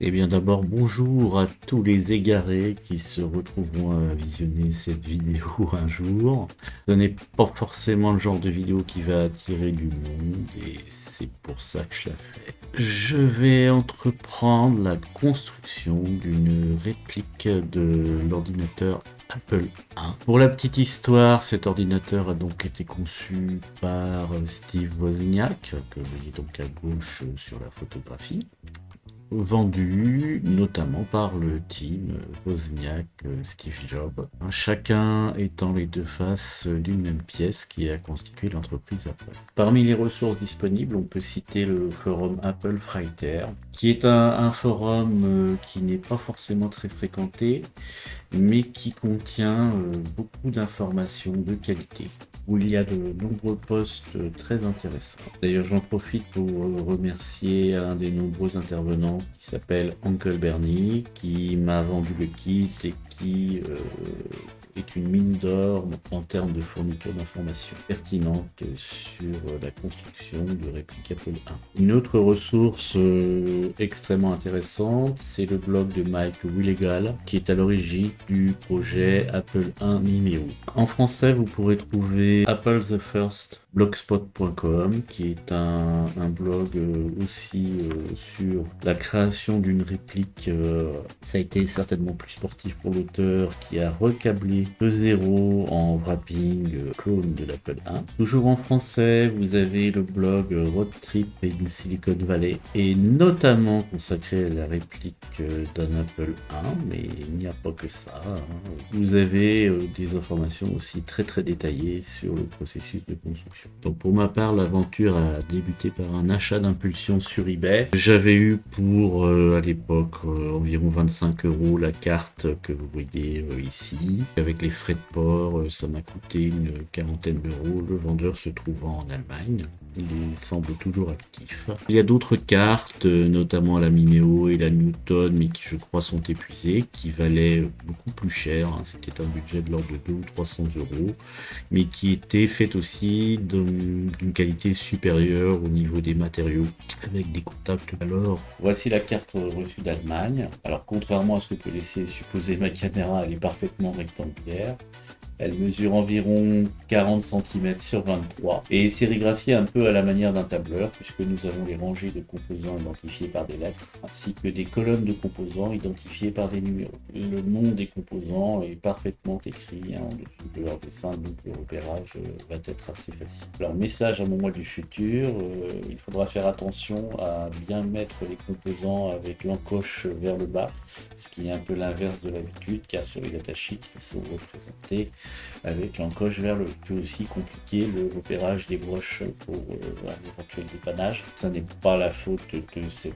Eh bien d'abord bonjour à tous les égarés qui se retrouveront à visionner cette vidéo un jour. Ce n'est pas forcément le genre de vidéo qui va attirer du monde et c'est pour ça que je la fais. Je vais entreprendre la construction d'une réplique de l'ordinateur Apple I. Pour la petite histoire, cet ordinateur a donc été conçu par Steve Wozniak, que vous voyez donc à gauche sur la photographie, vendu notamment par le team Wozniak, Steve Jobs, chacun étant les deux faces d'une même pièce qui a constitué l'entreprise Apple. Parmi les ressources disponibles, on peut citer le forum Apple Writer, qui est un forum qui n'est pas forcément très fréquenté, mais qui contient beaucoup d'informations de qualité, où il y a de nombreux posts très intéressants. D'ailleurs, j'en profite pour remercier un des nombreux intervenants qui s'appelle Uncle Bernie, qui m'a vendu le kit et qui est une mine d'or en termes de fourniture d'informations pertinentes sur la construction de répliques Apple I. Une autre ressource extrêmement intéressante, c'est le blog de Mike Willegal, qui est à l'origine du projet Apple I Mimeo. En français, vous pourrez trouver Apple the First blogspot.com, qui est un blog aussi sur la création d'une réplique. Ça a été certainement plus sportif pour l'auteur qui a recablé de zéro en wrapping clone de l'Apple I. Toujours en français, vous avez le blog Road Trip in Silicon Valley, et notamment consacré à la réplique d'un Apple I, mais il n'y a pas que ça. Vous avez des informations aussi très détaillées sur le processus de construction. Donc pour ma part, l'aventure a débuté par un achat d'impulsion sur eBay. J'avais eu pour à l'époque environ 25 € la carte que vous voyez ici. Avec les frais de port, ça m'a coûté une quarantaine d'euros, le vendeur se trouvant en Allemagne. Il semble toujours actif. Il y a d'autres cartes, notamment la Mimeo et la Newton, mais qui je crois sont épuisées, qui valaient beaucoup plus cher. C'était un budget de l'ordre de 200 ou 300 €, mais qui étaient faites aussi d'une qualité supérieure au niveau des matériaux, avec des contacts. Alors, voici la carte reçue d'Allemagne. Alors, contrairement à ce que peut laisser supposer ma caméra, elle est parfaitement rectangulaire. Elle mesure environ 40 cm sur 23 et est sérigraphiée un peu à la manière d'un tableur, puisque nous avons les rangées de composants identifiés par des lettres, ainsi que des colonnes de composants identifiées par des numéros. Le nom des composants est parfaitement écrit en dessous de leur dessin, donc le repérage va être assez facile. Alors, message à mon moi du futur, il faudra faire attention à bien mettre les composants avec l'encoche vers le bas, ce qui est un peu l'inverse de l'habitude, car sur les datasheets qui sont représentés avec l'encoche vers le haut. Peut aussi compliquer le repérage des broches pour un éventuel dépannage. Ça n'est pas la faute de cette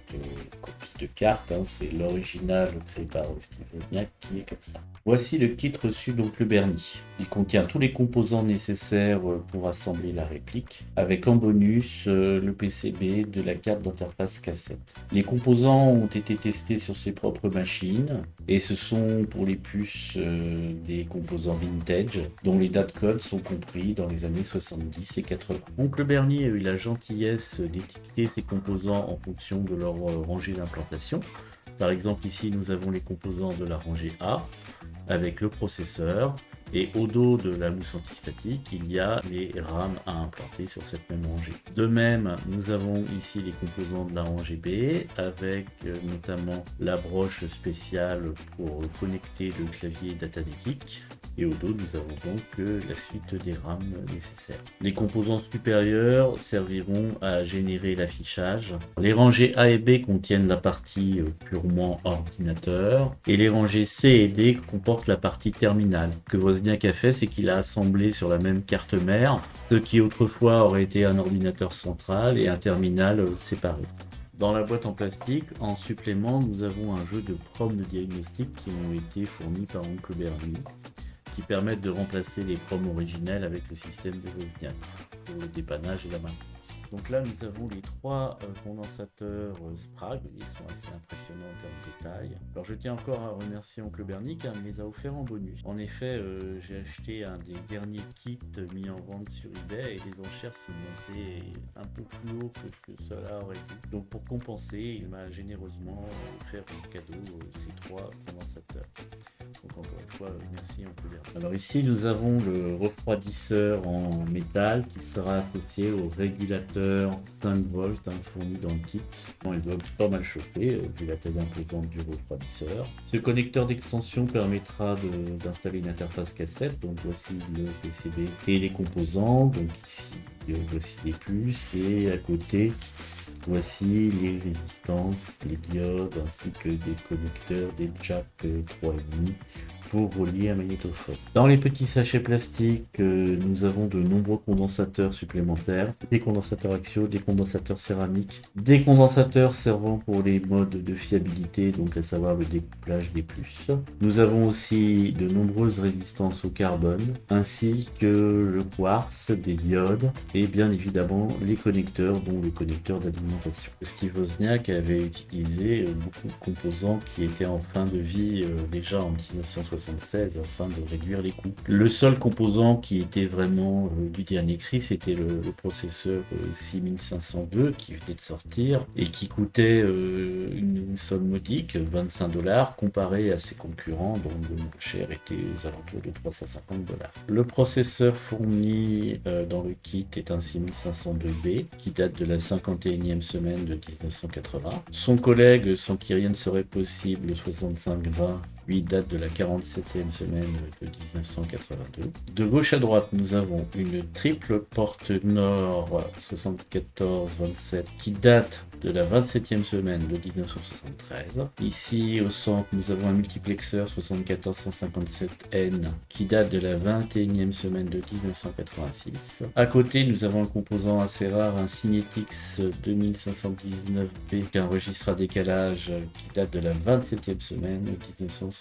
copie de carte, c'est l'original créé par Steve Wozniak qui est comme ça. Voici le kit reçu donc le Bernie. Il contient tous les composants nécessaires pour assembler la réplique, avec en bonus le PCB de la carte d'interface cassette. Les composants ont été testés sur ses propres machines, et ce sont pour les puces des composants vintage, dont les dates codes sont compris dans les années 70 et 80. Donc le Bernie a eu la gentillesse d'étiqueter ses composants en fonction de leur rangée d'implantation. Par exemple, ici nous avons les composants de la rangée A avec le processeur, et au dos de la mousse antistatique, il y a les RAM à implanter sur cette même rangée. De même, nous avons ici les composants de la rangée B, avec notamment la broche spéciale pour connecter le clavier DataNekic. Et au dos, nous avons donc la suite des RAM nécessaires. Les composants supérieurs serviront à générer l'affichage. Les rangées A et B contiennent la partie purement ordinateur, et les rangées C et D comportent la partie terminale. Ce que Wozniak a fait, c'est qu'il a assemblé sur la même carte mère ce qui autrefois aurait été un ordinateur central et un terminal séparé. Dans la boîte en plastique, en supplément, nous avons un jeu de prompts de diagnostic qui ont été fournis par Uncle Bernie, qui permettent de remplacer les prompts originels avec le système de Wozniak pour le dépannage et la maintenance. Donc là, nous avons les trois condensateurs Sprague. Ils sont assez impressionnants en termes de taille. Alors je tiens encore à remercier Oncle Bernie car il me les a offerts en bonus. En effet, j'ai acheté un des derniers kits mis en vente sur eBay et les enchères sont montées un peu plus haut que ce que cela aurait dû. Donc pour compenser, il m'a généreusement offert en cadeau ces 3 condensateurs. Donc encore une fois, merci Oncle Bernie. Alors ici nous avons le refroidisseur en métal qui sera associé au régulateur 5 volts fourni dans le kit. Bon, il doit pas mal chauffer vu la taille imposante du refroidisseur. Ce connecteur d'extension permettra d'installer une interface cassette. Donc voici le PCB et les composants. Donc ici voici les puces et à côté voici les résistances, les diodes ainsi que des connecteurs, des jacks 3,5 pour relier un magnétophone. Dans les petits sachets plastiques, nous avons de nombreux condensateurs supplémentaires, des condensateurs axiaux, des condensateurs céramiques, des condensateurs servant pour les modes de fiabilité, donc à savoir le découplage des puces. Nous avons aussi de nombreuses résistances au carbone, ainsi que le quartz, des diodes, et bien évidemment les connecteurs, dont le connecteur d'alimentation. Steve Wozniak avait utilisé beaucoup de composants qui étaient en fin de vie déjà en 1976 afin de réduire les coûts. Le seul composant qui était vraiment du dernier cri, c'était le processeur 6502 qui venait de sortir et qui coûtait une somme modique, 25$, comparé à ses concurrents dont le moins cher était aux alentours de 350$. Le processeur fourni dans le kit est un 6502B qui date de la 51e semaine de 1980. Son collègue, sans qui rien ne serait possible, le 6520, lui date de la 47e semaine de 1982. De gauche à droite, nous avons une triple porte Nord 74-27 qui date de la 27e semaine de 1973. Ici au centre, nous avons un multiplexeur 74-157N qui date de la 21e semaine de 1986. À côté, nous avons un composant assez rare, un Cinetix 2519B qui a un registre à décalage qui date de la 27e semaine de 1976.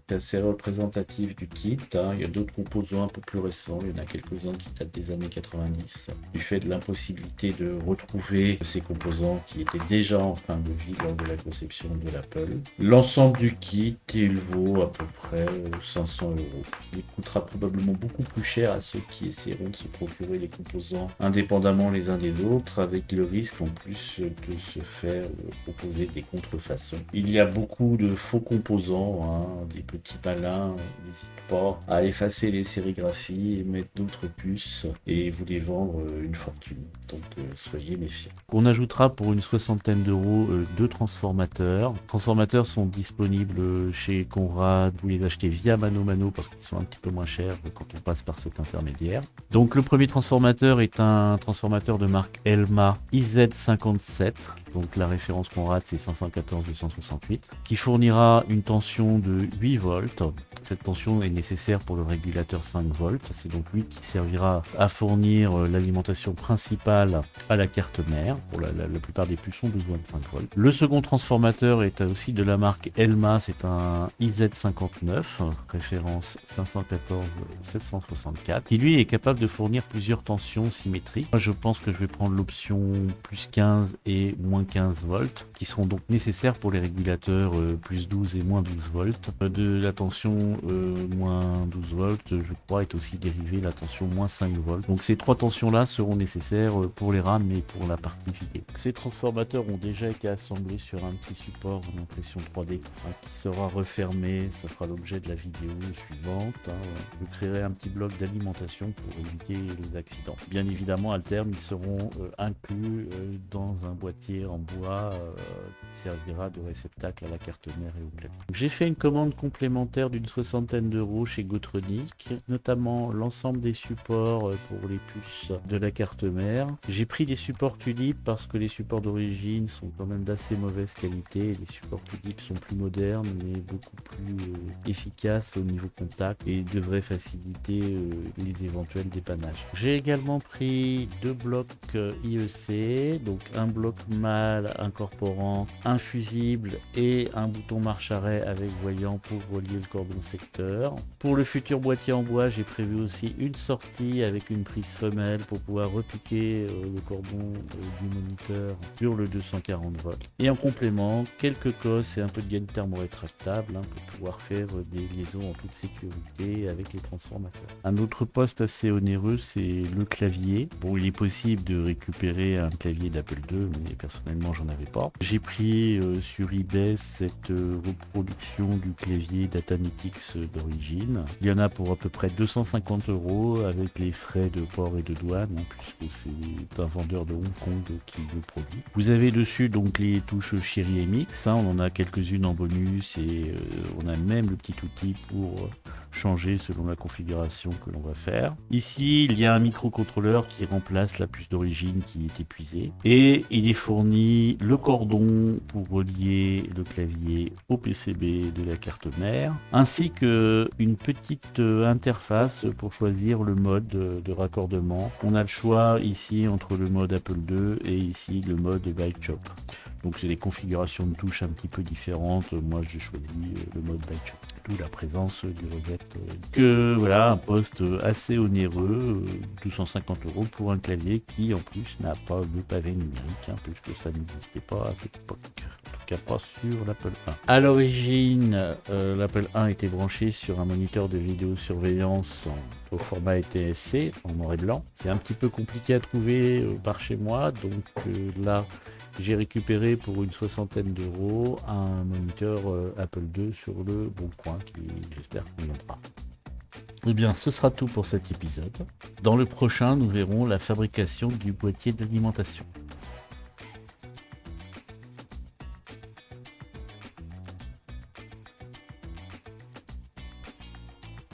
C'est assez représentatif du kit. Il y a d'autres composants un peu plus récents. Il y en a quelques-uns qui datent des années 90. Du fait de l'impossibilité de retrouver ces composants qui étaient déjà en fin de vie lors de la conception de l'Apple. L'ensemble du kit, il vaut à peu près 500€. Il coûtera probablement beaucoup plus cher à ceux qui essaieront de se procurer les composants indépendamment les uns des autres, avec le risque en plus de se faire proposer des contrefaçons. Il y a beaucoup de faux composants, des petits malins, n'hésitez pas à effacer les sérigraphies et mettre d'autres puces et vous les vendre une fortune. Donc soyez méfiants. On ajoutera pour une 60aine d'euros 2 transformateurs. Les transformateurs sont disponibles chez Conrad. Vous les achetez via Mano Mano parce qu'ils sont un petit peu moins chers quand on passe par cet intermédiaire. Donc le premier transformateur est un transformateur de marque Elma IZ57. Donc la référence Conrad c'est 514-268 qui fournira une tension de 8 volts. Cette tension est nécessaire pour le régulateur 5 volts. C'est donc lui qui servira à fournir l'alimentation principale à la carte mère. Pour la plupart des puces ont besoin de 5 volts. Le second transformateur est aussi de la marque Elma. C'est un IZ59, référence 514-764, qui lui est capable de fournir plusieurs tensions symétriques. Moi, je pense que je vais prendre l'option plus 15 et moins 15 volts, qui seront donc nécessaires pour les régulateurs plus 12 et moins 12 volts. De la tension moins 12 volts, je crois, est aussi dérivée la tension moins 5 volts. Donc ces 3 tensions-là seront nécessaires pour les RAM et pour la partie vidéo. Ces transformateurs ont déjà été assemblés sur un petit support en impression 3D qui sera refermé. Ça fera l'objet de la vidéo suivante. Je créerai un petit bloc d'alimentation pour éviter les accidents. Bien évidemment, à terme, ils seront inclus dans un boîtier en bois qui servira de réceptacle à la carte mère et au clavier. J'ai fait une commande complémentaire d'une 60aine d'euros chez Gotronic, notamment l'ensemble des supports pour les puces de la carte mère. J'ai pris des supports Tulip parce que les supports d'origine sont quand même d'assez mauvaise qualité. Les supports Tulip sont plus modernes mais beaucoup plus efficaces au niveau contact et devraient faciliter les éventuels dépannages. J'ai également pris 2 blocs IEC, donc un bloc mat normal incorporant un fusible et un bouton marche-arrêt avec voyant pour relier le cordon secteur. Pour le futur boîtier en bois, j'ai prévu aussi une sortie avec une prise femelle pour pouvoir repiquer le cordon du moniteur sur le 240 volts. Et en complément, quelques cosses et un peu de gaine thermorétractable pour pouvoir faire des liaisons en toute sécurité avec les transformateurs. Un autre poste assez onéreux, c'est le clavier. Bon, il est possible de récupérer un clavier d'Apple II, mais personnellement, j'en avais pas. J'ai pris sur eBay cette reproduction du clavier Datanetics d'origine. Il y en a pour à peu près 250 € avec les frais de port et de douane, puisque c'est un vendeur de Hong Kong qui le produit. Vous avez dessus donc les touches Cherry MX, on en a quelques-unes en bonus et on a même le petit outil pour changer selon la configuration que l'on va faire. Ici, il y a un microcontrôleur qui remplace la puce d'origine qui est épuisée et il est fourni le cordon pour relier le clavier au PCB de la carte mère ainsi que une petite interface pour choisir le mode de raccordement. On a le choix ici entre le mode Apple II et ici le mode Bike Shop. Donc c'est des configurations de touches un petit peu différentes. Moi j'ai choisi le mode Bike Shop. D'où la présence du reset. Que voilà, un poste assez onéreux, 250 € pour un clavier qui en plus n'a pas de pavé numérique, puisque ça n'existait pas à cette époque. En tout cas pas sur l'Apple 1. À l'origine, l'Apple 1 était branché sur un moniteur de vidéosurveillance au format NTSC en noir et blanc. C'est un petit peu compliqué à trouver par chez moi, donc là j'ai récupéré pour une 60aine d'euros un moniteur Apple II sur le Bon Coin qui j'espère conviendra. Eh bien, ce sera tout pour cet épisode. Dans le prochain, nous verrons la fabrication du boîtier d'alimentation.